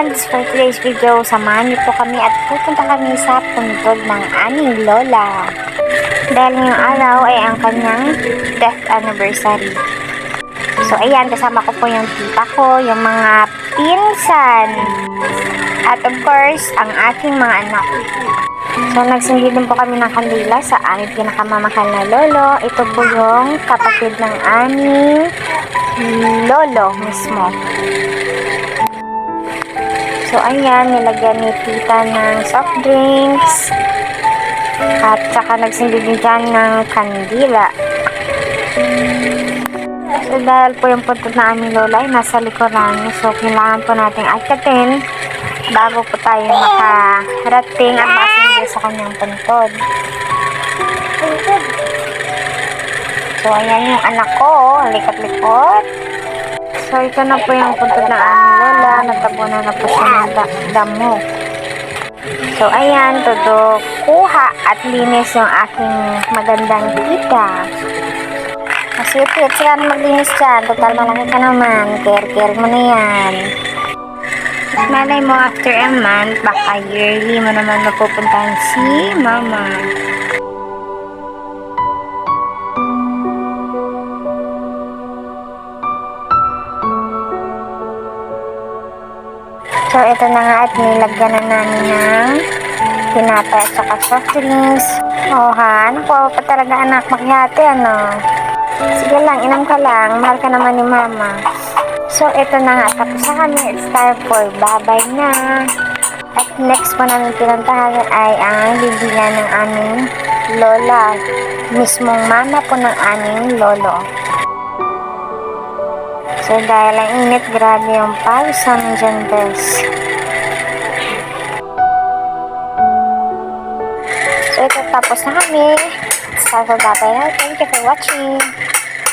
friends, for today's video, samahan niyo po kami at pupunta kami sa puntod ng aming lola. Dahil ngayong araw ay ang kanyang death anniversary. So ayan, kasama ko po yung tita ko, yung mga pinsan, at of course, ang aking mga anak. So nagsindi din po kami ng kandila sa aming pinakamamahal na lolo. Ito po yung kapatid ng aming lolo mismo. So ayan, nilagyan ni tita ng soft drinks at saka nagsindi din dyan ng kandila. So dahil po yung puntod na aming lola ay nasa likuran, so kailangan po nating akyatin bago po tayo makarating at masindi sa kanyang puntod. So ayan yung anak ko, likot-likot. So ito na po yung puntod ng aming lola, nagtabunan na po siya ng damo. So ayan, todo kuha at linis yung aking magandang tita. Masipit sila na maglinis dyan, total malaki ka naman, care mo na yan. Malay mo after a month, baka yearly mo naman mapupuntahan si mama. So ito na nga at nilagyan na namin ng tinapay at saka soft drinks. Oh ha, ano po pa talaga anak, maghihati ano? Sige lang, inam ka lang, mahal ka naman ni mama. So ito na nga, tapos na kami, it's time for babay na. At next po namin pinuntahan ay ang bibilan ng aming lola, mismong mama po ng aming lolo. So dahil ang init, grabe yung pawisan dyan guys. So ito, tapos na kami. Start for babay na. Thank you for watching.